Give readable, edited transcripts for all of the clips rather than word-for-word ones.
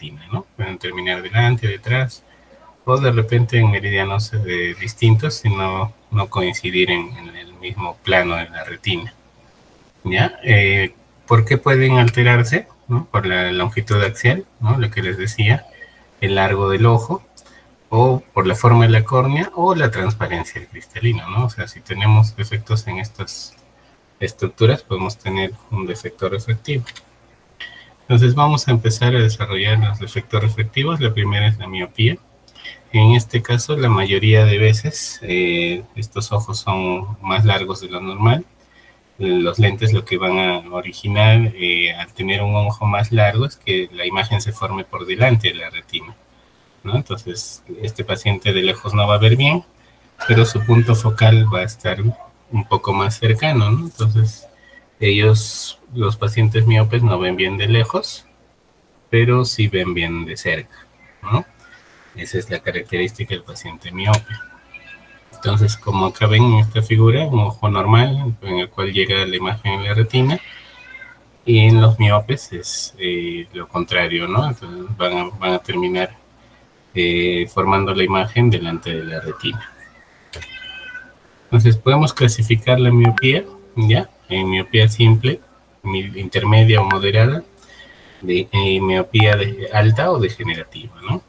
retina, ¿no? Pueden terminar delante, detrás, o de repente en meridianos distintos, si no coincidir en el mismo plano de la retina. ¿Ya? ¿Por qué pueden alterarse? ¿No? Por la longitud axial, ¿no? Lo que les decía, el largo del ojo, o por la forma de la córnea, o la transparencia del cristalino, ¿no? O sea, si tenemos defectos en estas estructuras, podemos tener un defecto refractivo. Entonces vamos a empezar a desarrollar los defectos refractivos. La primera es la miopía. En este caso, la mayoría de veces, estos ojos son más largos de lo normal. Los lentes lo que van a originar al tener un ojo más largo es que la imagen se forme por delante de la retina, ¿no? Entonces, este paciente de lejos no va a ver bien, pero su punto focal va a estar un poco más cercano, ¿no? Entonces, los pacientes miopes no ven bien de lejos, pero sí ven bien de cerca, ¿no? Esa es la característica del paciente miope. Entonces, como acá ven en esta figura, un ojo normal en el cual llega la imagen en la retina, y en los miopes es lo contrario, ¿no? Entonces van a terminar formando la imagen delante de la retina. Entonces podemos clasificar la miopía, ¿ya? En miopía simple, intermedia o moderada, miopía alta o degenerativa, ¿no?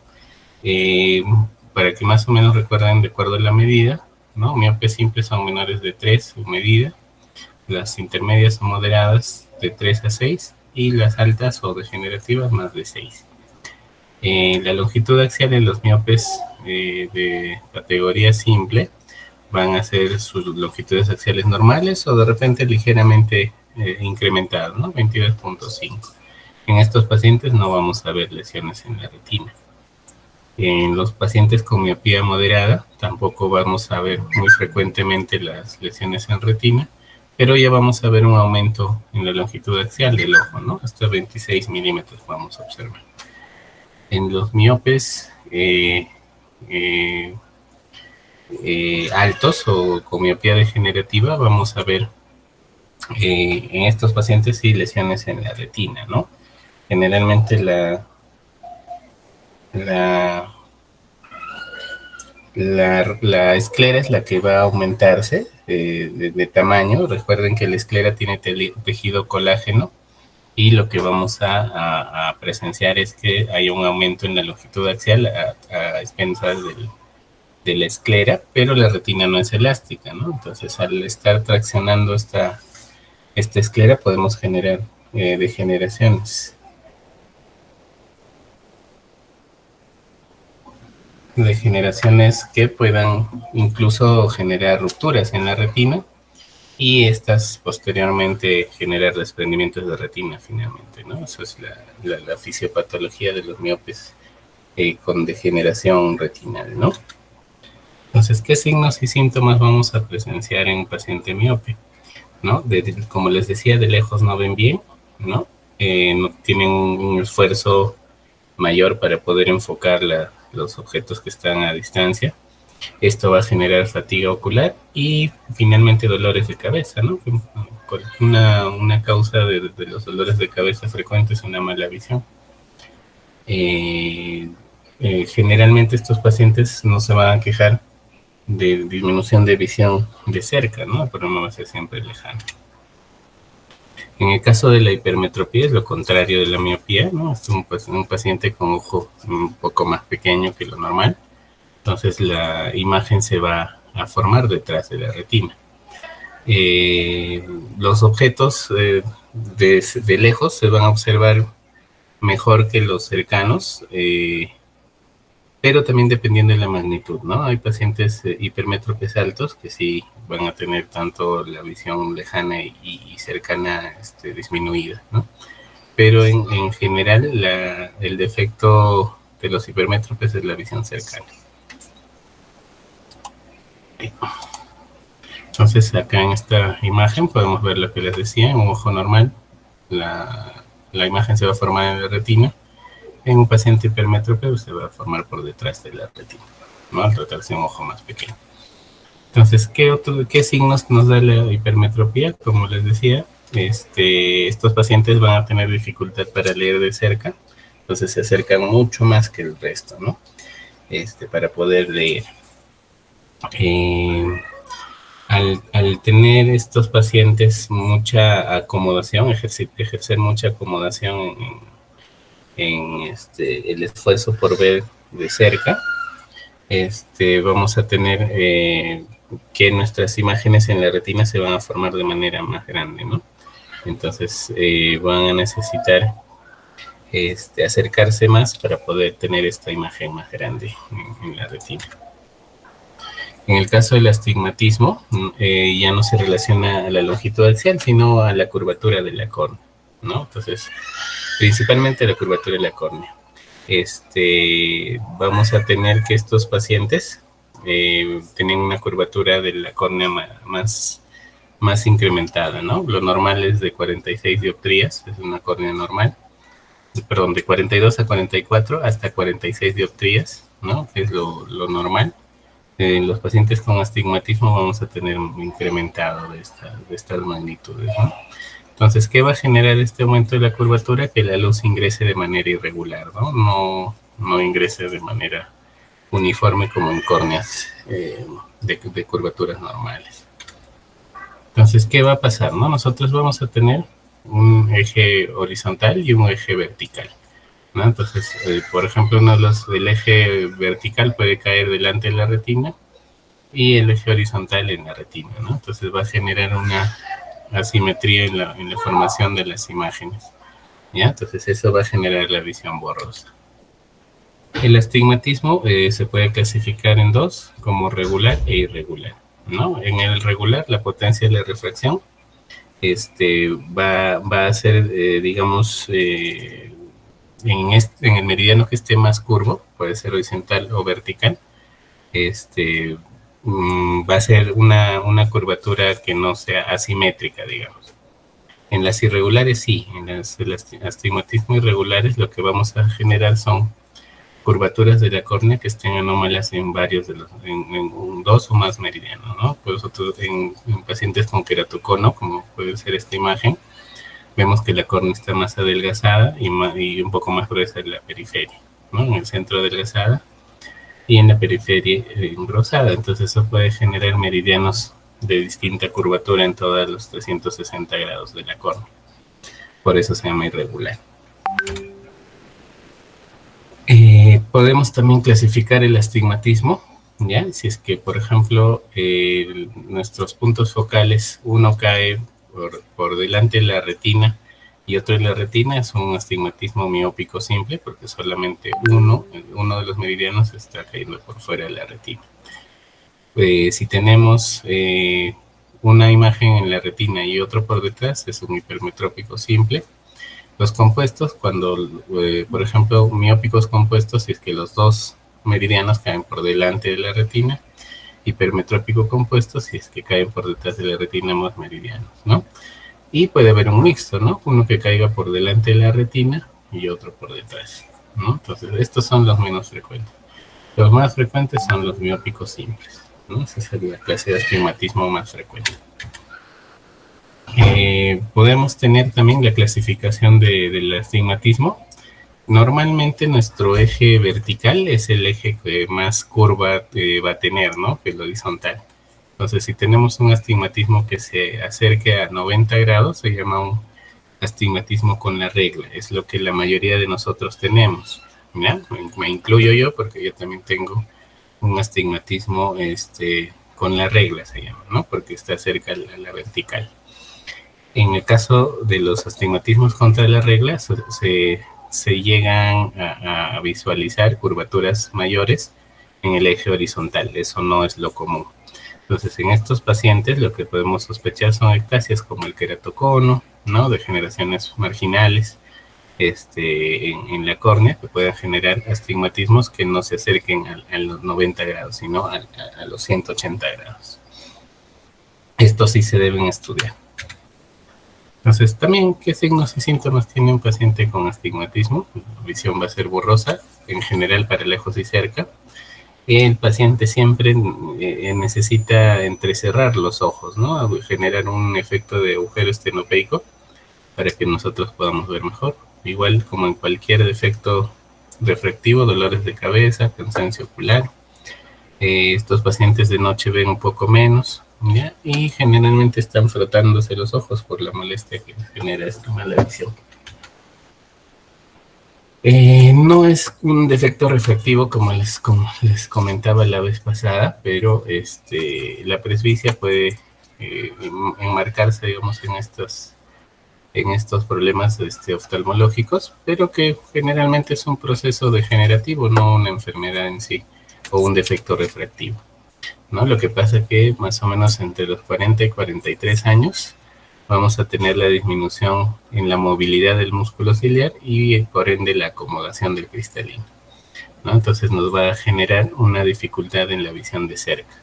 Para que más o menos recuerden de acuerdo a la medida, ¿no? Miopes simples son menores de 3 su medida, las intermedias o moderadas de 3 a 6 y las altas o degenerativas más de 6. La longitud axial en los miopes de categoría simple van a ser sus longitudes axiales normales o de repente ligeramente incrementadas, ¿no? 22.5. En estos pacientes no vamos a ver lesiones en la retina. En los pacientes con miopía moderada tampoco vamos a ver muy frecuentemente las lesiones en retina, pero ya vamos a ver un aumento en la longitud axial del ojo, ¿no? Hasta 26 milímetros vamos a observar. En los miopes altos o con miopía degenerativa vamos a ver en estos pacientes sí lesiones en la retina, ¿no? Generalmente la esclera es la que va a aumentarse de tamaño. Recuerden que la esclera tiene tejido colágeno y lo que vamos a presenciar es que hay un aumento en la longitud axial a expensas de la esclera, pero la retina no es elástica, ¿no? Entonces, al estar traccionando esta esclera podemos generar degeneraciones. Degeneraciones que puedan incluso generar rupturas en la retina y estas posteriormente generar desprendimientos de retina finalmente, ¿no? Eso es la fisiopatología de los miopes con degeneración retinal, ¿no? Entonces, ¿qué signos y síntomas vamos a presenciar en un paciente miope? ¿No? Como les decía, de lejos no ven bien, ¿no? No tienen un esfuerzo mayor para poder enfocar los objetos que están a distancia. Esto va a generar fatiga ocular y finalmente dolores de cabeza, ¿no? Una causa de los dolores de cabeza frecuentes es una mala visión. Generalmente estos pacientes no se van a quejar de disminución de visión de cerca, ¿no? El problema va a ser siempre lejano. En el caso de la hipermetropía es lo contrario de la miopía, ¿no? Es un paciente con ojo un poco más pequeño que lo normal, entonces la imagen se va a formar detrás de la retina. Los objetos de lejos se van a observar mejor que los cercanos, pero también dependiendo de la magnitud, ¿no? Hay pacientes hipermétropes altos que sí van a tener tanto la visión lejana y cercana disminuida, ¿no? Pero en general el defecto de los hipermétropes es la visión cercana. Entonces acá en esta imagen podemos ver lo que les decía, en un ojo normal la imagen se va a formar en la retina. En un paciente hipermétrope se va a formar por detrás de la retina, ¿no? Al tratarse de un ojo más pequeño. Entonces, ¿qué signos nos da la hipermetropía? Como les decía, estos pacientes van a tener dificultad para leer de cerca. Entonces se acercan mucho más que el resto, ¿no? Para poder leer. Al tener estos pacientes mucha acomodación, ejercer mucha acomodación en el esfuerzo por ver de cerca, vamos a tener que nuestras imágenes en la retina se van a formar de manera más grande, ¿no? Entonces van a necesitar acercarse más para poder tener esta imagen más grande en la retina. En el caso del astigmatismo, ya no se relaciona a la longitud axial, sino a la curvatura de la córnea, ¿no? Entonces, principalmente la curvatura de la córnea. Vamos a tener que estos pacientes tienen una curvatura de la córnea más incrementada, ¿no? Lo normal es de 46 dioptrías, es una córnea normal. Perdón, de 42 a 44 hasta 46 dioptrías, ¿no? Que es lo normal. En los pacientes con astigmatismo vamos a tener un incrementado de estas magnitudes, ¿no? Entonces, ¿qué va a generar este aumento de la curvatura? Que la luz ingrese de manera irregular, ¿no? No ingrese de manera uniforme como en córneas de curvaturas normales. Entonces, ¿qué va a pasar, no? Nosotros vamos a tener un eje horizontal y un eje vertical, ¿no? Entonces, por ejemplo, el eje vertical puede caer delante de la retina y el eje horizontal en la retina, ¿no? Entonces va a generar una asimetría en la formación de las imágenes, ¿ya? Entonces eso va a generar la visión borrosa. El astigmatismo se puede clasificar en dos, como regular e irregular, ¿no? En el regular, la potencia de la refracción va a ser, digamos, en el meridiano que esté más curvo, puede ser horizontal o vertical, va a ser una curvatura que no sea asimétrica, digamos. En las irregulares sí, en las astigmatismo irregulares lo que vamos a generar son curvaturas de la córnea que estén anómalas en varios en dos o más meridianos, ¿no? Pues nosotros en pacientes con queratocono, como puede ser esta imagen, vemos que la córnea está más adelgazada y un poco más gruesa en la periferia, ¿no? En el centro adelgazada y en la periferia engrosada. Entonces eso puede generar meridianos de distinta curvatura en todos los 360 grados de la córnea. Por eso se llama irregular. Podemos también clasificar el astigmatismo, ¿ya? Si es que, por ejemplo, nuestros puntos focales, uno cae por delante de la retina y otro en la retina, es un astigmatismo miópico simple, porque solamente uno de los meridianos está cayendo por fuera de la retina. Si tenemos una imagen en la retina y otro por detrás, es un hipermetrópico simple. Los compuestos, cuando, por ejemplo, miópicos compuestos, si es que los dos meridianos caen por delante de la retina, hipermetrópico compuesto, si es que caen por detrás de la retina ambos meridianos, ¿no? Y puede haber un mixto, ¿no? Uno que caiga por delante de la retina y otro por detrás, ¿no? Entonces, estos son los menos frecuentes. Los más frecuentes son los miópicos simples, ¿no? Esa sería la clase de astigmatismo más frecuente. Podemos tener también la clasificación del astigmatismo. Normalmente nuestro eje vertical es el eje que más curva va a tener, ¿no? Que el horizontal. Entonces, si tenemos un astigmatismo que se acerque a 90 grados, se llama un astigmatismo con la regla. Es lo que la mayoría de nosotros tenemos, ¿ya? Me incluyo yo porque yo también tengo un astigmatismo con la regla, se llama, ¿no? Porque está cerca a la vertical. En el caso de los astigmatismos contra la regla, se llegan a visualizar curvaturas mayores en el eje horizontal. Eso no es lo común. Entonces, en estos pacientes lo que podemos sospechar son ectasias como el queratocono, ¿no? Degeneraciones marginales en la córnea que puedan generar astigmatismos que no se acerquen a los 90 grados, sino a los 180 grados. Estos sí se deben estudiar. Entonces, también, ¿qué signos y síntomas tiene un paciente con astigmatismo? La visión va a ser borrosa, en general para lejos y cerca. El paciente siempre necesita entrecerrar los ojos, ¿no? Generar un efecto de agujero estenopeico para que nosotros podamos ver mejor. igual como en cualquier defecto refractivo, dolores de cabeza, cansancio ocular. Estos pacientes de noche ven un poco menos, ¿ya? Y generalmente están frotándose los ojos por la molestia que genera esta mala visión. No es un defecto refractivo como les comentaba la vez pasada, pero la presbicia puede enmarcarse, digamos, en estos problemas oftalmológicos, pero que generalmente es un proceso degenerativo, no una enfermedad en sí o un defecto refractivo, ¿no? Lo que pasa es que más o menos entre los 40 y 43 años vamos a tener la disminución en la movilidad del músculo ciliar y por ende la acomodación del cristalino, ¿no? Entonces nos va a generar una dificultad en la visión de cerca,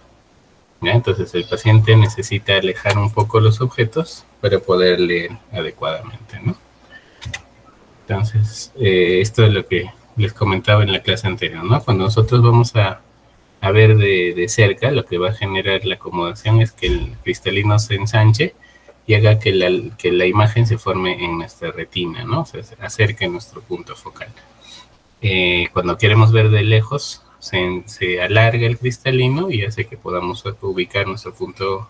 ¿ya? Entonces el paciente necesita alejar un poco los objetos para poder leer adecuadamente, ¿no? Entonces esto es lo que les comentaba en la clase anterior, ¿no? Cuando nosotros vamos a ver de cerca, lo que va a generar la acomodación es que el cristalino se ensanche y haga que la imagen se forme en nuestra retina, ¿no? O sea, se acerque a nuestro punto focal. Cuando queremos ver de lejos, se alarga el cristalino y hace que podamos ubicar nuestro punto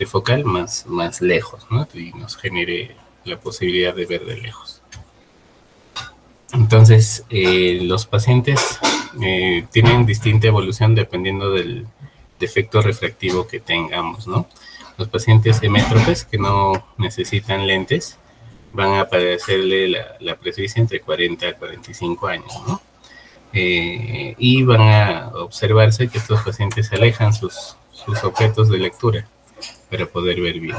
focal más lejos, ¿no? Y nos genere la posibilidad de ver de lejos. Entonces, los pacientes tienen distinta evolución dependiendo del defecto refractivo que tengamos, ¿no? Los pacientes hemétropes que no necesitan lentes van a padecerle la presbicia entre 40 a 45 años, ¿no? Y van a observarse que estos pacientes alejan sus objetos de lectura para poder ver bien.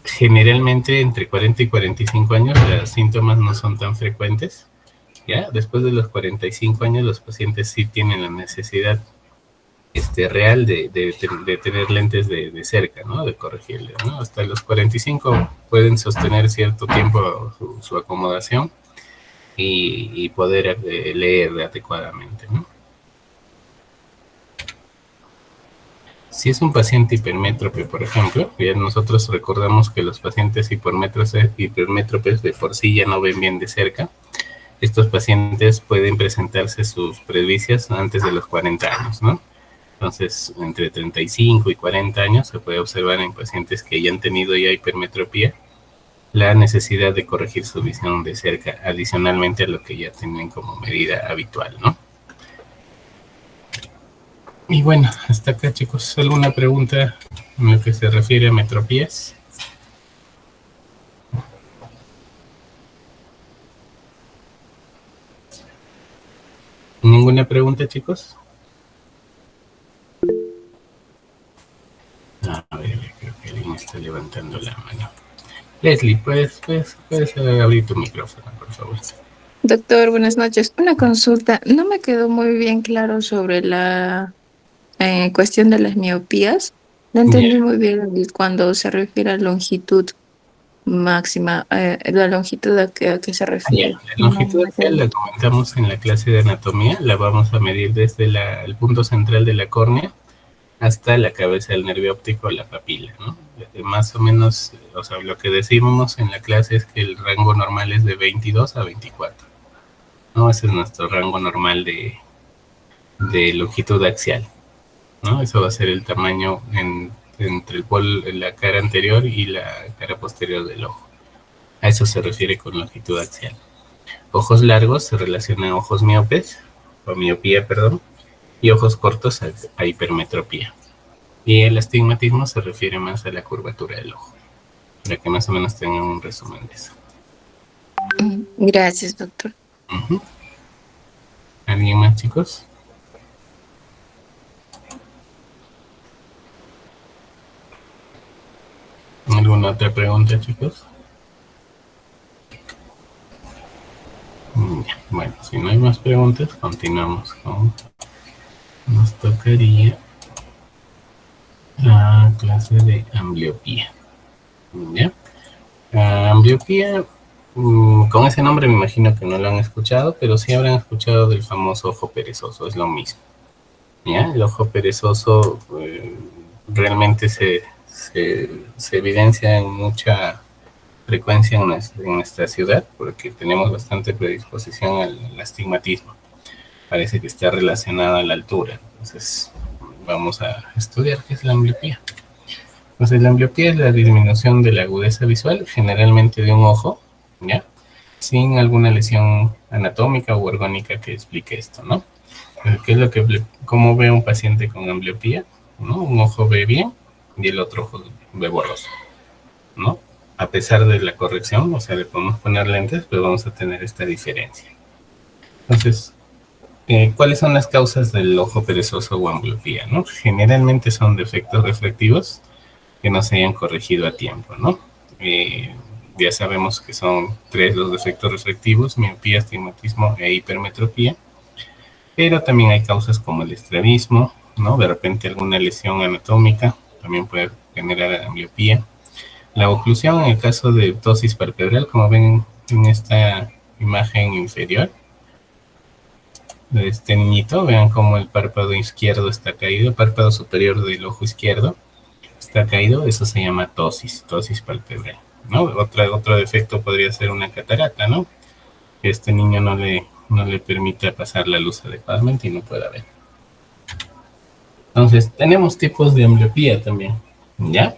Generalmente entre 40 y 45 años los síntomas no son tan frecuentes, ¿ya? Después de los 45 años los pacientes sí tienen la necesidad real de tener lentes de cerca, ¿no? De corregirles, ¿no? Hasta los 45 pueden sostener cierto tiempo su acomodación y poder leer adecuadamente, ¿no? Si es un paciente hipermétrope, por ejemplo, ya nosotros recordamos que los pacientes hipermétropes de por sí ya no ven bien de cerca. Estos pacientes pueden presentarse sus presbicias antes de los 40 años, ¿no? Entonces, entre 35 y 40 años se puede observar en pacientes que ya han tenido ya hipermetropía la necesidad de corregir su visión de cerca, adicionalmente a lo que ya tienen como medida habitual, ¿no? Y bueno, hasta acá, chicos, ¿alguna pregunta en lo que se refiere a metropías? ¿Ninguna pregunta, chicos? A ver, creo que alguien está levantando la mano. Leslie, puedes abrir tu micrófono, por favor. Doctor, buenas noches. Una consulta. No me quedó muy bien claro sobre la cuestión de las miopías. No entendí muy bien cuando se refiere a longitud máxima, la longitud a qué se refiere. La longitud axial la comentamos en la clase de anatomía, la vamos a medir desde el punto central de la córnea hasta la cabeza del nervio óptico, la papila, ¿no? Más o menos, o sea, lo que decimos en la clase es que el rango normal es de 22 a 24, ¿no? Ese es nuestro rango normal de longitud axial, ¿no? Eso va a ser el tamaño entre la cara anterior y la cara posterior del ojo. A eso se refiere con longitud axial. Ojos largos se relacionan a ojos miopes, o miopía, perdón, y ojos cortos a hipermetropía. Y el astigmatismo se refiere más a la curvatura del ojo, para que más o menos tengan un resumen de eso. Gracias, doctor. ¿Alguien más, chicos? ¿Alguna otra pregunta, chicos? Bueno, si no hay más preguntas, continuamos con... Nos tocaría la clase de ambliopía. ¿Ya? Ambliopía, con ese nombre me imagino que no lo han escuchado, pero sí habrán escuchado del famoso ojo perezoso, es lo mismo. ¿Ya? El ojo perezoso realmente se evidencia en frecuencia en nuestra ciudad, porque tenemos bastante predisposición al astigmatismo. Parece que está relacionada a la altura. Entonces, vamos a estudiar qué es la ambliopía. Entonces, la ambliopía es la disminución de la agudeza visual, generalmente de un ojo, ¿ya? Sin alguna lesión anatómica o orgánica que explique esto, ¿no? ¿Qué es lo que, cómo ve un paciente con ambliopía? ¿No? Un ojo ve bien y el otro ojo ve borroso, ¿no? A pesar de la corrección, o sea, le podemos poner lentes, pero vamos a tener esta diferencia. Entonces, ¿cuáles son las causas del ojo perezoso o ambliopía, ¿no? Generalmente son defectos refractivos que no se hayan corregido a tiempo, ¿no? Ya sabemos que son 3 los defectos refractivos: miopía, astigmatismo e hipermetropía, pero también hay causas como el estrabismo, ¿no? De repente alguna lesión anatómica también puede generar ambliopía. La oclusión en el caso de ptosis palpebral, como ven en esta imagen inferior de este niñito, vean cómo el párpado izquierdo está caído, el párpado superior del ojo izquierdo está caído, eso se llama ptosis palpebral, ¿no? Otro defecto podría ser una catarata, ¿no? Que este niño no le permita pasar la luz adecuadamente y no pueda ver. Entonces, tenemos tipos de ambliopía también, ¿ya?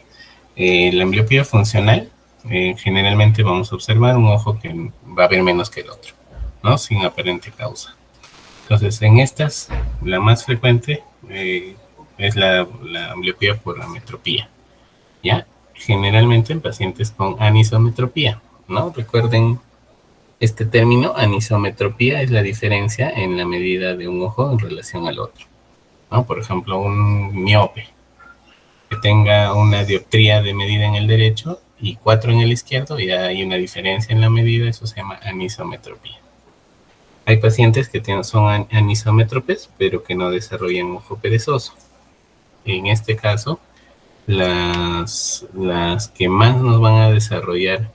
La ambliopía funcional, generalmente vamos a observar un ojo que va a ver menos que el otro, ¿no? Sin aparente causa. Entonces, en estas, la más frecuente es la ambliopía por ametropía, ¿ya? Generalmente en pacientes con anisometropía, ¿no? Recuerden este término, anisometropía, es la diferencia en la medida de un ojo en relación al otro, ¿no? Por ejemplo, un miope que tenga una dioptría de medida en el derecho y 4 en el izquierdo, y hay una diferencia en la medida, eso se llama anisometropía. Hay pacientes que son anisométropes, pero que no desarrollan ojo perezoso. En este caso, las que más nos van a desarrollar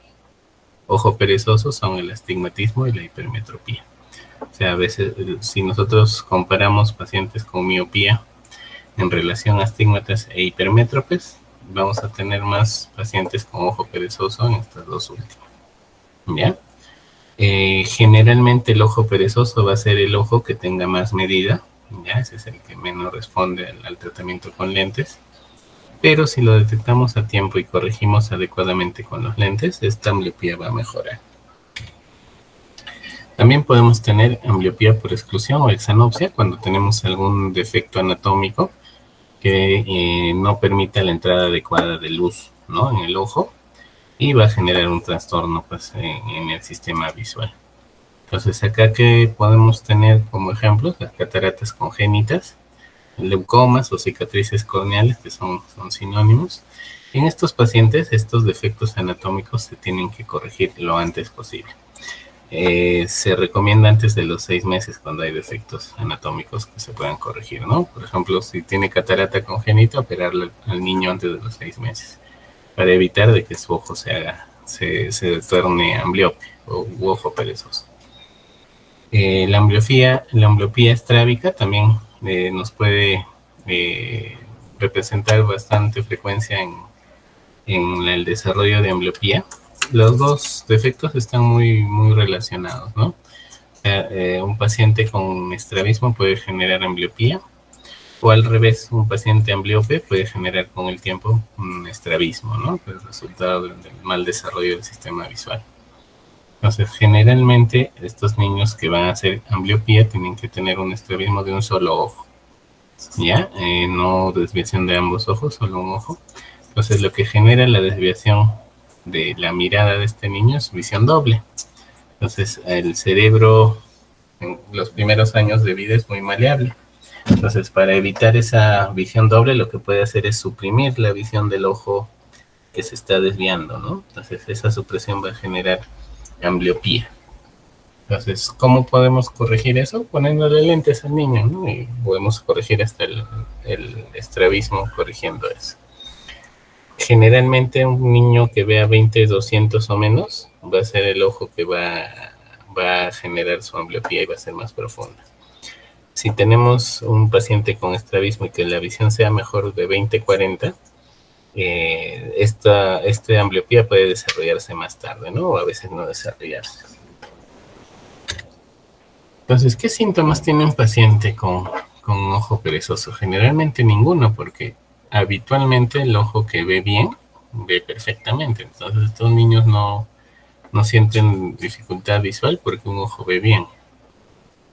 ojo perezoso son el astigmatismo y la hipermetropía. O sea, a veces, si nosotros comparamos pacientes con miopía en relación a astigmatas e hipermétropes, vamos a tener más pacientes con ojo perezoso en estas dos últimas, ¿ya? Generalmente el ojo perezoso va a ser el ojo que tenga más medida, ¿ya? Ese es el que menos responde al tratamiento con lentes, pero si lo detectamos a tiempo y corregimos adecuadamente con los lentes, esta ambliopía va a mejorar. También podemos tener ambliopía por exclusión o exanopsia cuando tenemos algún defecto anatómico que no permita la entrada adecuada de luz, ¿no?, en el ojo, y va a generar un trastorno, pues, en el sistema visual. Entonces, acá que podemos tener como ejemplos las cataratas congénitas, leucomas o cicatrices corneales, que son sinónimos. En estos pacientes, estos defectos anatómicos se tienen que corregir lo antes posible. Se recomienda antes de los 6 meses cuando hay defectos anatómicos que se puedan corregir, ¿no? Por ejemplo, si tiene catarata congénita, operarle al niño antes de los 6 meses para evitar de que su ojo se torne ambliope o ojo perezoso. La ambliopía estrábica también nos puede representar bastante frecuencia en el desarrollo de ambliopía. Los dos defectos están muy relacionados, ¿no? Un paciente con estrabismo puede generar ambliopía, o al revés, un paciente ambliope puede generar con el tiempo un estrabismo, ¿no? El resultado del mal desarrollo del sistema visual. Entonces, generalmente, estos niños que van a hacer ambliopía tienen que tener un estrabismo de un solo ojo, ¿ya? No desviación de ambos ojos, solo un ojo. Entonces, lo que genera la desviación de la mirada de este niño es visión doble. Entonces, el cerebro en los primeros años de vida es muy maleable. Entonces, para evitar esa visión doble, lo que puede hacer es suprimir la visión del ojo que se está desviando, ¿no? Entonces, esa supresión va a generar ambliopía. Entonces, ¿cómo podemos corregir eso? Poniéndole lentes al niño, ¿no? Y podemos corregir hasta el estrabismo corrigiendo eso. Generalmente un niño que vea 20/200 o menos va a ser el ojo que va a generar su ambliopía y va a ser más profunda. Si tenemos un paciente con estrabismo y que la visión sea mejor de 20/40, esta ambliopía puede desarrollarse más tarde, ¿no? O a veces no desarrollarse. Entonces, ¿qué síntomas tiene un paciente con un ojo perezoso? Generalmente ninguno, porque habitualmente el ojo que ve bien, ve perfectamente. Entonces, estos niños no sienten dificultad visual porque un ojo ve bien.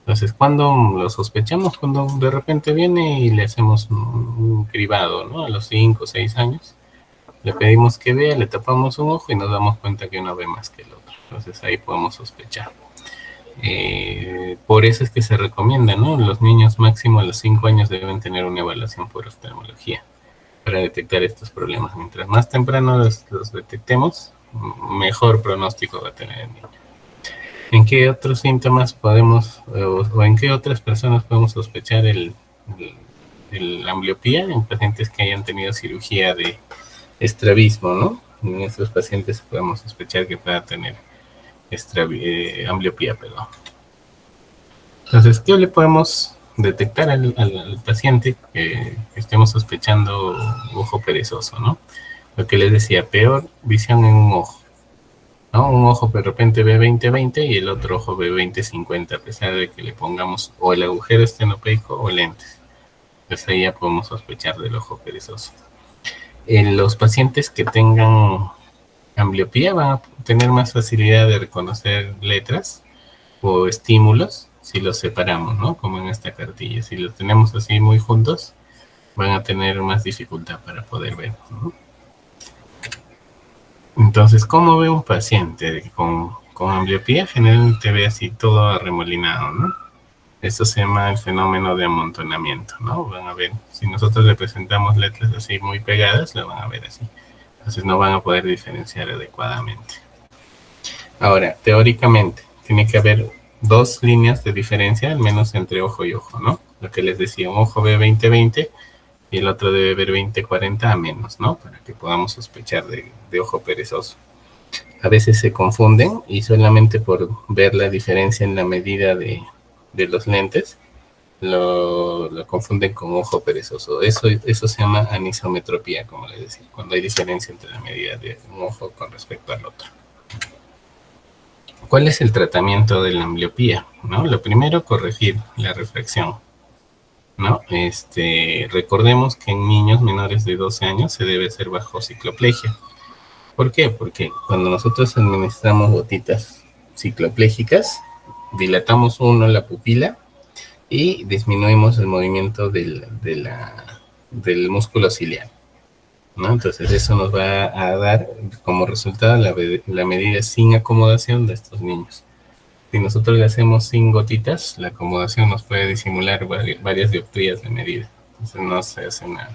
Entonces, cuando lo sospechamos, cuando de repente viene y le hacemos un cribado, ¿no? A los 5 o 6 años, le pedimos que vea, le tapamos un ojo y nos damos cuenta que uno ve más que el otro. Entonces, ahí podemos sospechar. Por eso es que se recomienda, ¿no? Los niños máximo a los 5 años deben tener una evaluación por oftalmología para detectar estos problemas. Mientras más temprano los detectemos, mejor pronóstico va a tener el niño. ¿En qué otros síntomas podemos, o en qué otras personas podemos sospechar la ambliopía? En pacientes que hayan tenido cirugía de estrabismo, ¿no? En estos pacientes podemos sospechar que pueda tener ambliopía, perdón. Entonces, ¿qué le podemos detectar al paciente que estemos sospechando ojo perezoso, ¿no? Lo que les decía, peor visión en un ojo, ¿no? Un ojo de repente ve 20-20 y el otro ojo ve 20-50, a pesar de que le pongamos o el agujero estenopeico o lentes. Pues ahí ya podemos sospechar del ojo perezoso. En los pacientes que tengan ambliopía van a tener más facilidad de reconocer letras o estímulos si los separamos, ¿no? Como en esta cartilla. Si los tenemos así muy juntos, van a tener más dificultad para poder ver, ¿no? Entonces, ¿cómo ve un paciente con ambliopía? Generalmente ve así todo arremolinado, ¿no? Esto se llama el fenómeno de amontonamiento, ¿no? Van a ver, si nosotros le presentamos letras así muy pegadas, lo van a ver así. Entonces no van a poder diferenciar adecuadamente. Ahora, teóricamente, tiene que haber 2 líneas de diferencia, al menos entre ojo y ojo, ¿no? Lo que les decía, un ojo ve 20-20 y el otro debe ver 20-40 a menos, ¿no? Para que podamos sospechar de ojo perezoso. A veces se confunden y solamente por ver la diferencia en la medida de los lentes, lo confunden con ojo perezoso. Eso se llama anisometropía, como les decía, cuando hay diferencia entre la medida de un ojo con respecto al otro. ¿Cuál es el tratamiento de la ambliopía? ¿No? Lo primero, corregir la refracción, ¿no? Recordemos que en niños menores de 12 años se debe hacer bajo cicloplegia. ¿Por qué? Porque cuando nosotros administramos gotitas cicloplégicas, dilatamos la pupila y disminuimos el movimiento del músculo ciliar, ¿no? Entonces eso nos va a dar como resultado la medida sin acomodación de estos niños. Si nosotros le hacemos sin gotitas, la acomodación nos puede disimular varias dioptrías de medida. Entonces no se hace una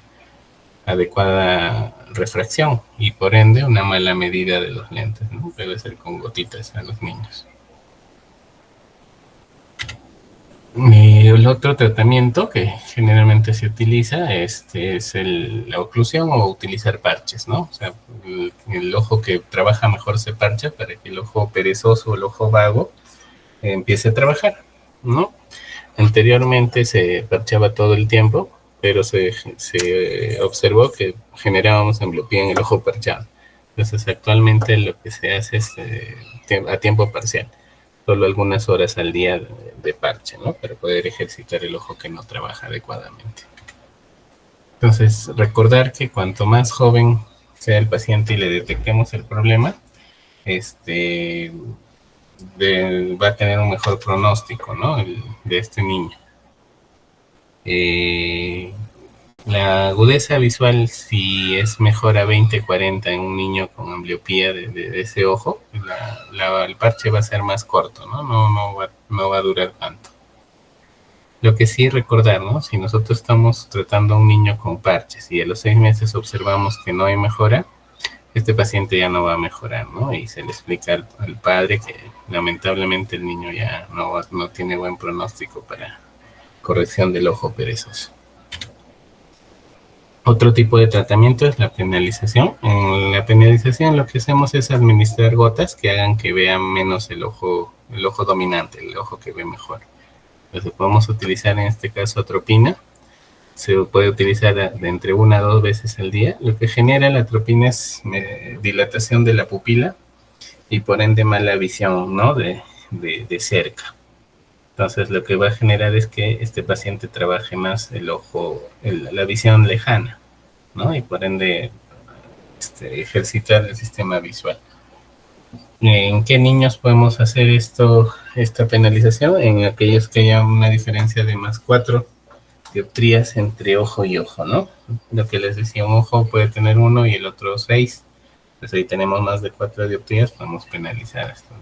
adecuada refracción y por ende una mala medida de los lentes, ¿no? Debe ser con gotitas a los niños. El otro tratamiento que generalmente se utiliza es la oclusión o utilizar parches, ¿no? O sea, el ojo que trabaja mejor se parcha para que el ojo perezoso o el ojo vago empiece a trabajar, ¿no? Anteriormente se parchaba todo el tiempo, pero se observó que generábamos ambliopía en el ojo parchado. Entonces, actualmente lo que se hace es a tiempo parcial, solo algunas horas al día de parche, ¿no? Para poder ejercitar el ojo que no trabaja adecuadamente. Entonces, recordar que cuanto más joven sea el paciente y le detectemos el problema, va a tener un mejor pronóstico, ¿no? De este niño. La agudeza visual, si es mejor a 20-40 en un niño con ambliopía de ese ojo, el parche va a ser más corto, ¿no? No va a durar tanto. Lo que sí recordar, ¿no? Si nosotros estamos tratando a un niño con parches y a los 6 meses observamos que no hay mejora, este paciente ya no va a mejorar, ¿no? Y se le explica al padre que lamentablemente el niño ya no tiene buen pronóstico para corrección del ojo perezoso. Otro tipo de tratamiento es la penalización. En la penalización lo que hacemos es administrar gotas que hagan que vean menos el ojo dominante, el ojo que ve mejor. Entonces podemos utilizar en este caso atropina se puede utilizar de entre 1 a 2 veces al día. Lo que genera la atropina es dilatación de la pupila y por ende mala visión, ¿no? De cerca. Entonces lo que va a generar es que este paciente trabaje más el ojo, la visión lejana, ¿no? Y por ende ejercitar el sistema visual. ¿En qué niños podemos hacer esta penalización? En aquellos que haya una diferencia de más 4 dioptrías entre ojo y ojo, ¿no? Lo que les decía, un ojo puede tener 1 y el otro 6. Pues ahí tenemos más de 4 dioptrías, podemos penalizar esto.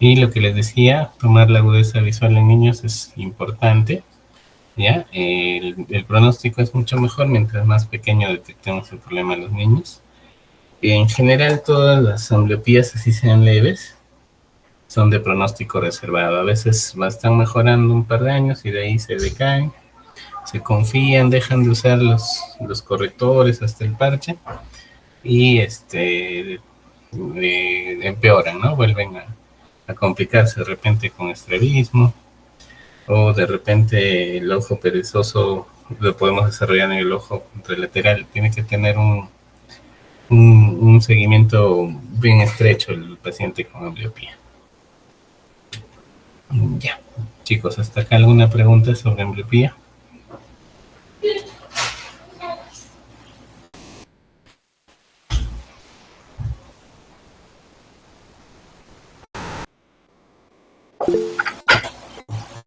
Y lo que les decía, tomar la agudeza visual en niños es importante, ¿ya? El pronóstico es mucho mejor mientras más pequeño detectemos el problema en los niños. En general, todas las ambliopías, así sean leves, son de pronóstico reservado. A veces están mejorando un par de años y de ahí se decaen, se confían, dejan de usar los correctores hasta el parche y empeoran, ¿no? Vuelven a complicarse de repente con estrabismo, o de repente el ojo perezoso lo podemos desarrollar en el ojo contralateral. Tiene que tener un seguimiento bien estrecho el paciente con ambliopía. Ya, chicos, hasta acá alguna pregunta sobre ambliopía.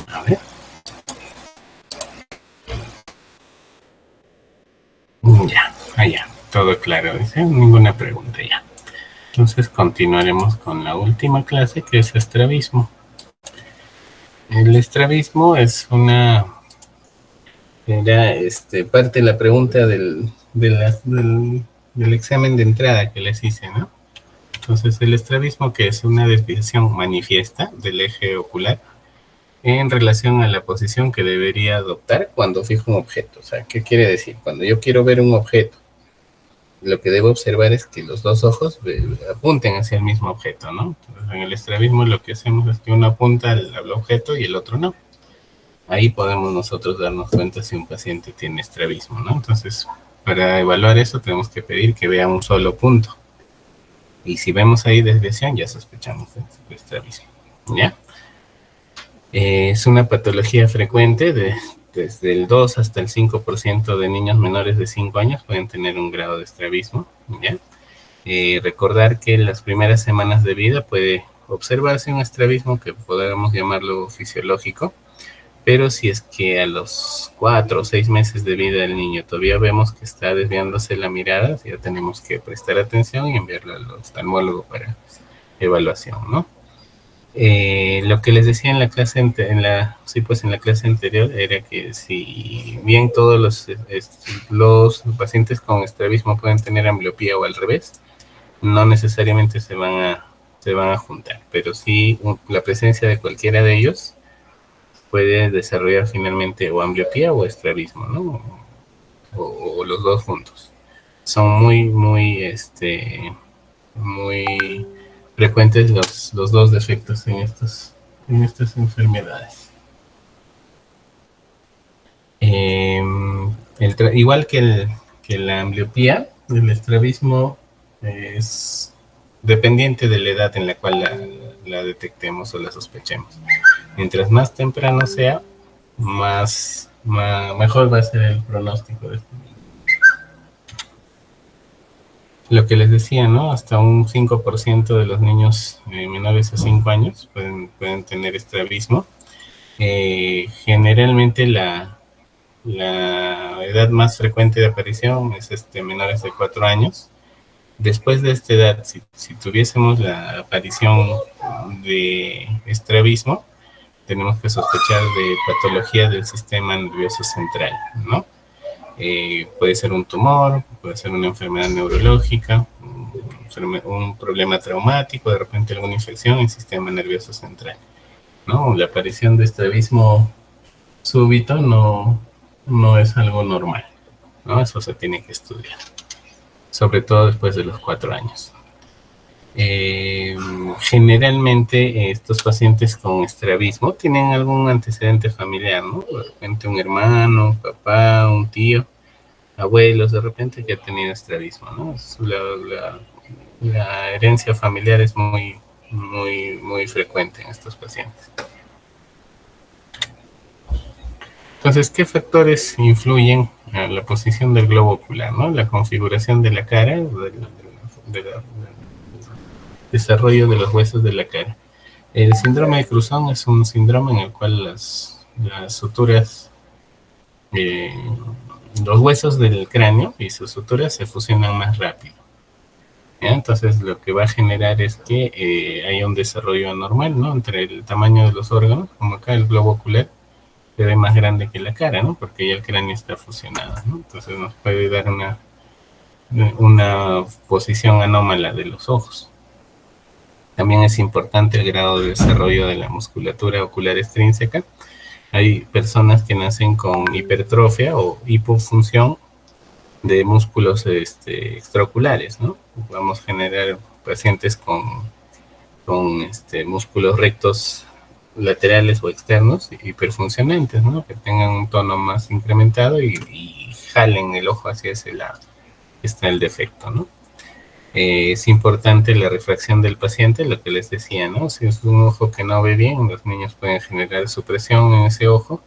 A ver. Ya, allá, todo claro, dice, ninguna pregunta ya. Entonces continuaremos con la última clase, que es estrabismo. El estrabismo es era parte de la pregunta del examen de entrada que les hice, ¿no? Entonces, el estrabismo, que es una desviación manifiesta del eje ocular en relación a la posición que debería adoptar cuando fijo un objeto. O sea, ¿qué quiere decir? Cuando yo quiero ver un objeto, lo que debo observar es que los dos ojos apunten hacia el mismo objeto, ¿no? Entonces, en el estrabismo lo que hacemos es que uno apunta al objeto y el otro no. Ahí podemos nosotros darnos cuenta si un paciente tiene estrabismo, ¿no? Entonces, para evaluar eso tenemos que pedir que vea un solo punto. Y si vemos ahí desviación, ya sospechamos de estrabismo, ¿ya? Es una patología frecuente, desde el 2 hasta el 5% de niños menores de 5 años pueden tener un grado de estrabismo, ¿ya? Recordar que en las primeras semanas de vida puede observarse un estrabismo que podríamos llamarlo fisiológico, pero si es que a los 4 o 6 meses de vida del niño todavía vemos que está desviándose la mirada, ya tenemos que prestar atención y enviarlo al oftalmólogo para evaluación, ¿no? Lo que les decía en la clase en la clase anterior era que si bien todos los pacientes con estrabismo pueden tener ambliopía o al revés, no necesariamente se van a juntar, pero sí la presencia de cualquiera de ellos puede desarrollar finalmente o ambliopía o estrabismo, ¿no? O los dos juntos. Son muy frecuentes los dos defectos en estas enfermedades. Igual que la ambliopía, el estrabismo es dependiente de la edad en la cual la detectemos o la sospechemos. Mientras más temprano sea, mejor va a ser el pronóstico de este niño. Lo que les decía, ¿no? Hasta un 5% de los niños menores a 5 años pueden tener estrabismo. Generalmente la edad más frecuente de aparición es menores de 4 años. Después de esta edad, si tuviésemos la aparición de estrabismo, tenemos que sospechar de patología del sistema nervioso central, ¿no? Puede ser un tumor, puede ser una enfermedad neurológica, un problema traumático, de repente alguna infección en el sistema nervioso central, ¿no? La aparición de estrabismo súbito no es algo normal, ¿no? Eso se tiene que estudiar, sobre todo después de los 4 años. generalmente estos pacientes con estrabismo tienen algún antecedente familiar, ¿no? De repente un hermano, un papá, un tío, abuelos, de repente que ha tenido estrabismo, ¿no? La herencia familiar es muy frecuente en estos pacientes. Entonces, ¿qué factores influyen en la posición del globo ocular, ¿no? La configuración de la cara, del desarrollo de los huesos de la cara. El síndrome de Cruzón es un síndrome en el cual las suturas, los huesos del cráneo y sus suturas se fusionan más rápido. ¿Ya? Entonces, lo que va a generar es que haya un desarrollo anormal, ¿no? Entre el tamaño de los órganos, como acá el globo ocular, se ve más grande que la cara, ¿no? Porque ya el cráneo está fusionado, ¿no? Entonces nos puede dar una posición anómala de los ojos. También es importante el grado de desarrollo de la musculatura ocular extrínseca. Hay personas que nacen con hipertrofia o hipofunción de músculos extraoculares, ¿no? Vamos a generar pacientes con músculos rectos laterales o externos hiperfuncionantes, ¿no? Que tengan un tono más incrementado y jalen el ojo hacia ese lado. Está el defecto, ¿no? Es importante la refracción del paciente, lo que les decía, ¿no? Si es un ojo que no ve bien, los niños pueden generar supresión en ese ojo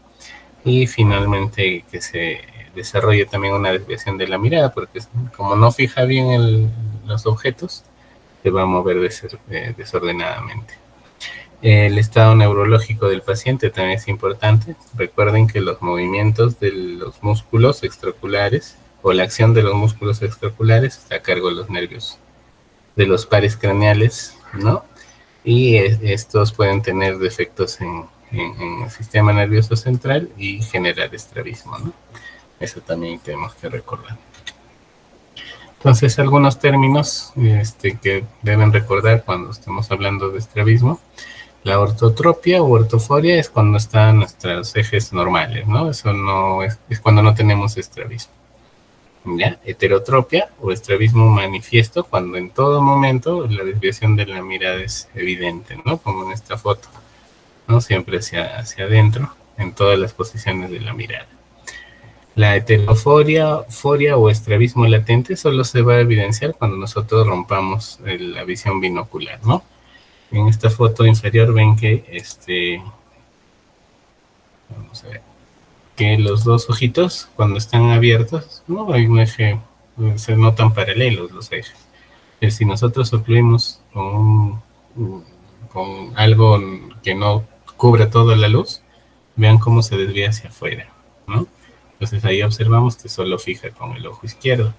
y finalmente que se desarrolle también una desviación de la mirada, porque como no fija bien los objetos, se va a mover desordenadamente. El estado neurológico del paciente también es importante. Recuerden que los movimientos de los músculos extraoculares o la acción de los músculos extraoculares está a cargo de los nervios de los pares craneales, ¿no? Y estos pueden tener defectos en el sistema nervioso central y generar estrabismo, ¿no? Eso también tenemos que recordar. Entonces, algunos términos que deben recordar cuando estemos hablando de estrabismo. La ortotropia o ortoforia es cuando están nuestros ejes normales, ¿no? Eso no es cuando no tenemos estrabismo. ¿Ya? Heterotropia o estrabismo manifiesto, cuando en todo momento la desviación de la mirada es evidente, ¿no? Como en esta foto, ¿no? Siempre hacia adentro, en todas las posiciones de la mirada. La heteroforia o estrabismo latente solo se va a evidenciar cuando nosotros rompamos la visión binocular, ¿no? En esta foto inferior ven que vamos a ver, que los dos ojitos cuando están abiertos, ¿no? Hay un eje, se notan paralelos los ejes. Pero si nosotros ocluimos con algo que no cubra toda la luz, vean cómo se desvía hacia afuera, ¿no? Entonces ahí observamos que solo fija con el ojo izquierdo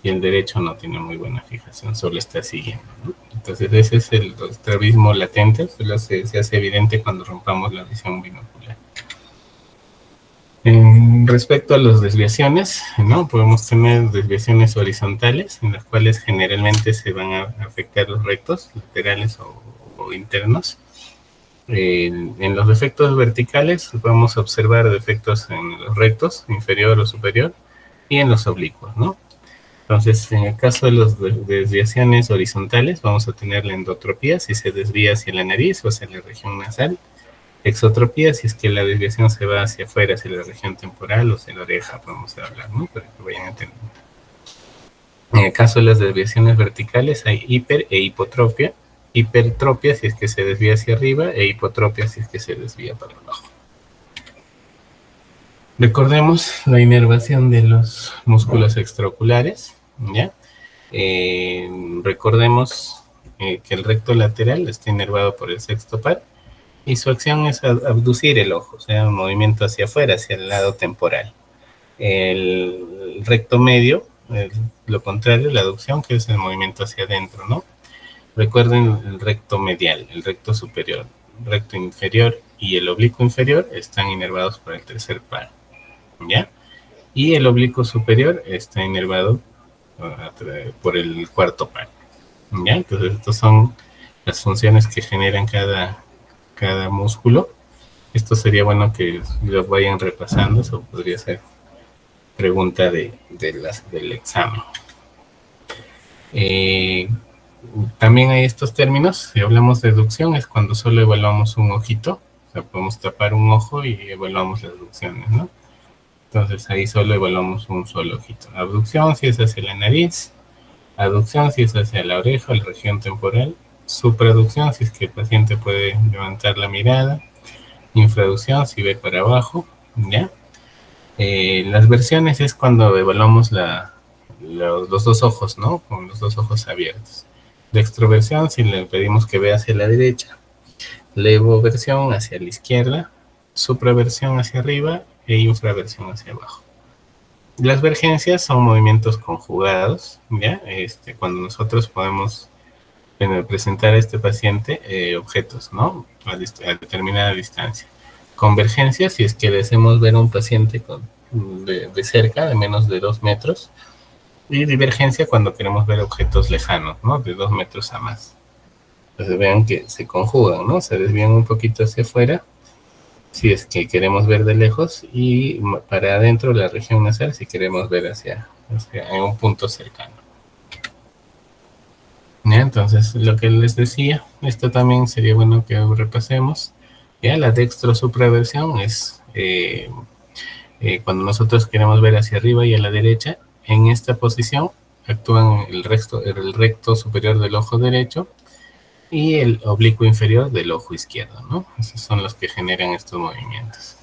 y el derecho no tiene muy buena fijación, solo está siguiendo, ¿no? Entonces ese es el estrabismo latente, solo se hace evidente cuando rompamos la visión binocular. Respecto a las desviaciones, ¿no? Podemos tener desviaciones horizontales, en las cuales generalmente se van a afectar los rectos, laterales o internos. En los defectos verticales vamos a observar defectos en los rectos, inferior o superior, y en los oblicuos, ¿no? Entonces, en el caso de las desviaciones horizontales, vamos a tener la endotropía, si se desvía hacia la nariz o hacia la región nasal. Exotropía, si es que la desviación se va hacia afuera, hacia la región temporal o hacia la oreja, podemos hablar, ¿no? Para que vayan entendiendo. En el caso de las desviaciones verticales, hay hiper e hipotropia. Hipertropia si es que se desvía hacia arriba e hipotropia si es que se desvía para abajo. Recordemos la inervación de los músculos extraoculares, ¿ya? Recordemos que el recto lateral está inervado por el sexto par y su acción es abducir el ojo, o sea, un movimiento hacia afuera, hacia el lado temporal. El recto medio, lo contrario, la aducción, que es el movimiento hacia adentro, ¿no? Recuerden el recto medial, el recto superior, el recto inferior y el oblicuo inferior están inervados por el tercer par, ¿ya? Y el oblicuo superior está inervado por el cuarto par, ¿ya? Entonces, estas son las funciones que generan cada músculo. Esto sería bueno que lo vayan repasando, eso podría ser pregunta del examen. también hay estos términos. Si hablamos de deducción, es cuando solo evaluamos un ojito. O sea, podemos tapar un ojo y evaluamos las deducciones, ¿no? Entonces ahí solo evaluamos un solo ojito. Abducción si es hacia la nariz, aducción si es hacia la oreja, la región temporal, supraducción si es que el paciente puede levantar la mirada, infraducción si ve para abajo, ¿ya? Las versiones es cuando evaluamos los dos ojos, ¿no? Con los dos ojos abiertos. La extroversión si le pedimos que vea hacia la derecha, levoversión hacia la izquierda, supraversión hacia arriba e infraversión hacia abajo. Las vergencias son movimientos conjugados, ¿ya? Cuando nosotros podemos presentar a este paciente objetos, ¿no? A determinada distancia. Convergencia, si es que deseamos ver a un paciente de cerca, de menos de 2 metros. Y divergencia cuando queremos ver objetos lejanos, ¿no? De 2 metros a más. Entonces vean que se conjugan, ¿no? Se desvían un poquito hacia afuera si es que queremos ver de lejos, y para adentro la región nasal si queremos ver hacia en un punto cercano. ¿Ya? Entonces, lo que les decía, esto también sería bueno que repasemos. ¿Ya? La dextrosupraversión es cuando nosotros queremos ver hacia arriba y a la derecha. En esta posición actúan el recto superior del ojo derecho y el oblicuo inferior del ojo izquierdo, ¿no? Esos son los que generan estos movimientos.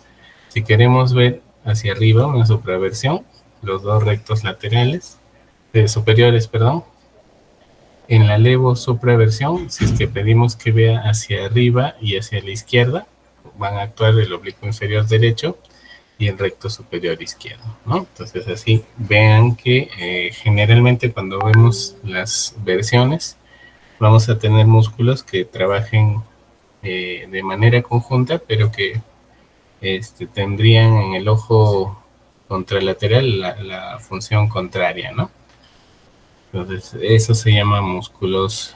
Si queremos ver hacia arriba, una supraversión, los dos rectos laterales, superiores, perdón. En la levosupraversión, si es que pedimos que vea hacia arriba y hacia la izquierda, van a actuar el oblicuo inferior derecho y el recto superior izquierdo, ¿no? Entonces así vean que generalmente cuando vemos las versiones, vamos a tener músculos que trabajen de manera conjunta, pero que tendrían en el ojo contralateral la función contraria, ¿no? Entonces, eso se llama músculos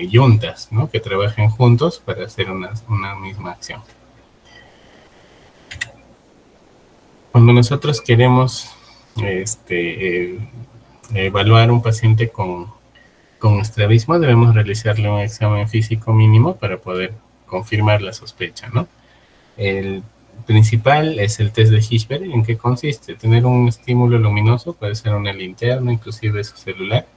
yuntas, ¿no? Que trabajen juntos para hacer una misma acción. Cuando nosotros queremos evaluar un paciente con estrabismo, debemos realizarle un examen físico mínimo para poder confirmar la sospecha, ¿no? El principal es el test de Hirschberg. ¿En qué consiste? Tener un estímulo luminoso, puede ser una linterna, inclusive su celular,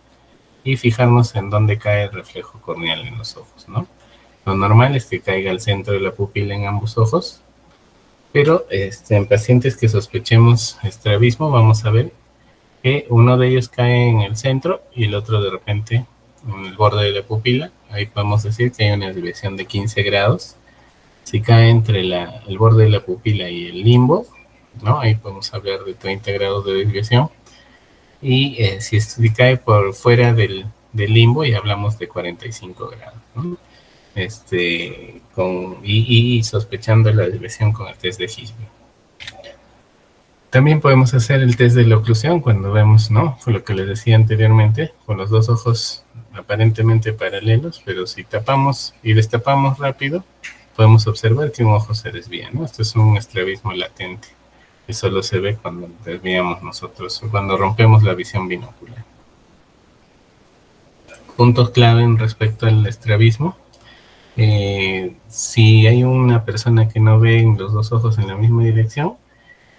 y fijarnos en dónde cae el reflejo corneal en los ojos, ¿no? Lo normal es que caiga al centro de la pupila en ambos ojos, pero en pacientes que sospechemos estrabismo, vamos a ver que uno de ellos cae en el centro y el otro de repente en el borde de la pupila. Ahí podemos decir que hay una desviación de 15 grados. Si cae entre el borde de la pupila y el limbo, ¿no? Ahí podemos hablar de 30 grados de desviación. Y si cae por fuera del limbo, y hablamos de 45 grados, ¿no? Y sospechando la desviación con el test de Hirschberg. También podemos hacer el test de la oclusión cuando vemos, ¿no? Fue lo que les decía anteriormente, con los dos ojos aparentemente paralelos, pero si tapamos y destapamos rápido, podemos observar que un ojo se desvía, ¿no? Esto es un estrabismo latente. Y solo se ve cuando desviamos nosotros, cuando rompemos la visión binocular. Puntos clave en respecto al estrabismo. Si hay una persona que no ve los dos ojos en la misma dirección,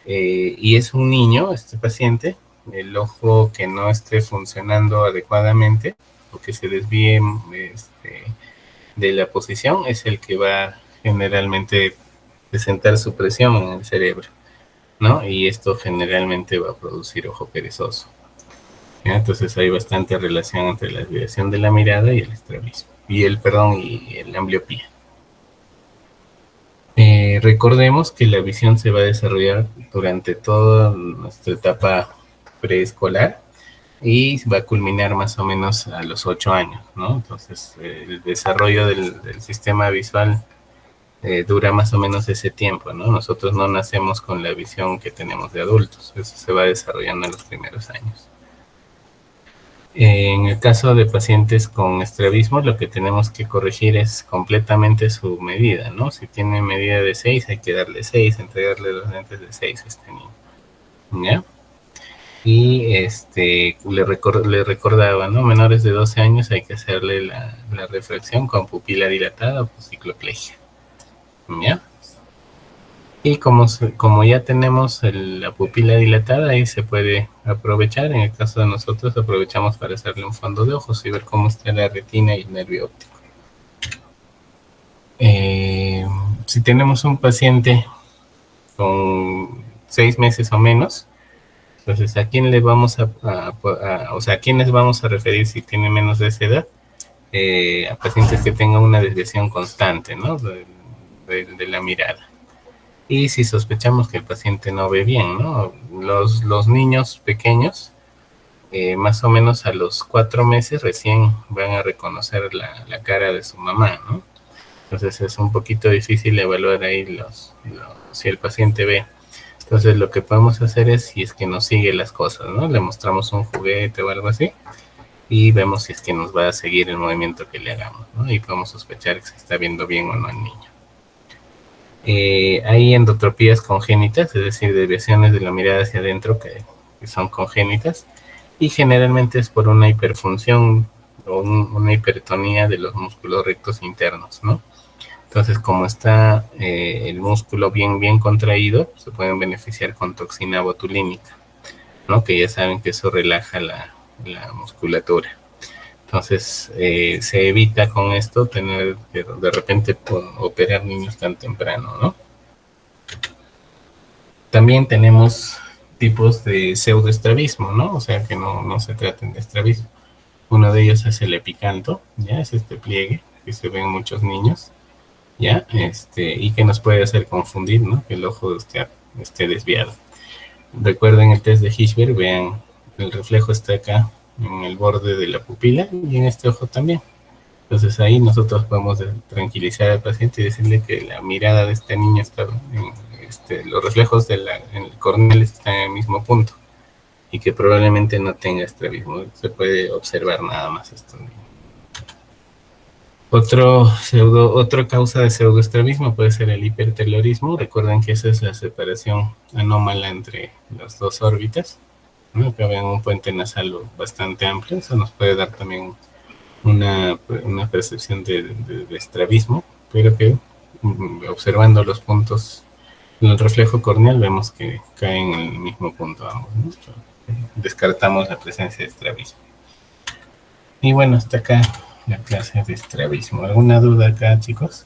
y es un niño, este paciente, el ojo que no esté funcionando adecuadamente o que se desvíe de la posición es el que va generalmente presentar supresión en el cerebro, ¿no? Y esto generalmente va a producir ojo perezoso. ¿Ya? Entonces hay bastante relación entre la desviación de la mirada y el estrabismo, y la ambliopía. Recordemos que la visión se va a desarrollar durante toda nuestra etapa preescolar y va a culminar más o menos a los 8 años, ¿no? Entonces el desarrollo del sistema visual dura más o menos ese tiempo, ¿no? Nosotros no nacemos con la visión que tenemos de adultos, eso se va desarrollando en los primeros años. En el caso de pacientes con estrabismo, lo que tenemos que corregir es completamente su medida, ¿no? Si tiene medida de 6, hay que darle 6, entregarle los lentes de 6 a este niño, ¿ya? y le recordaba, ¿no? Menores de 12 años hay que hacerle la refracción con pupila dilatada o cicloplegia, ¿ya? Y como ya tenemos la pupila dilatada, ahí se puede aprovechar. En el caso de nosotros, aprovechamos para hacerle un fondo de ojos y ver cómo está la retina y el nervio óptico. Si tenemos un paciente con 6 meses o menos, entonces ¿a quién le vamos o sea, a quiénes vamos a referir si tiene menos de esa edad? A pacientes que tengan una desviación constante, ¿no? De la mirada. Y si sospechamos que el paciente no ve bien, ¿no? Los niños pequeños, más o menos a los 4 meses recién van a reconocer la cara de su mamá, ¿no? Entonces es un poquito difícil evaluar ahí si el paciente ve. Entonces lo que podemos hacer es, si es que nos sigue las cosas, ¿no? Le mostramos un juguete o algo así y vemos si es que nos va a seguir el movimiento que le hagamos, ¿no? Y podemos sospechar que se está viendo bien o no el niño. Hay endotropías congénitas, es decir, desviaciones de la mirada hacia adentro que son congénitas, y generalmente es por una hiperfunción o una hipertonía de los músculos rectos internos, ¿no? Entonces, como está el músculo bien contraído, se pueden beneficiar con toxina botulínica, ¿no? Que ya saben que eso relaja la musculatura. Entonces, se evita con esto tener de repente operar niños tan temprano, ¿no? También tenemos tipos de pseudoestrabismo, ¿no? O sea, que no se traten de estrabismo. Uno de ellos es el epicanto, ¿ya? Es este pliegue que se ve en muchos niños, ¿ya? Y que nos puede hacer confundir, ¿no? Que el ojo esté desviado. Recuerden el test de Hirschberg, vean, el reflejo está acá en el borde de la pupila y en este ojo también. Entonces ahí nosotros podemos tranquilizar al paciente y decirle que la mirada de este niño está los reflejos en el corneales están en el mismo punto y que probablemente no tenga estrabismo. Se puede observar nada más esto. Otra causa de pseudoestrabismo puede ser el hipertelorismo. Recuerden que esa es la separación anómala entre las dos órbitas, ¿no? Acá ven un puente nasal bastante amplio. Eso nos puede dar también una percepción de estrabismo, pero que observando los puntos en el reflejo corneal vemos que caen en el mismo punto ambos, ¿no? Descartamos la presencia de estrabismo. Y bueno, hasta acá la clase de estrabismo. ¿Alguna duda acá, chicos?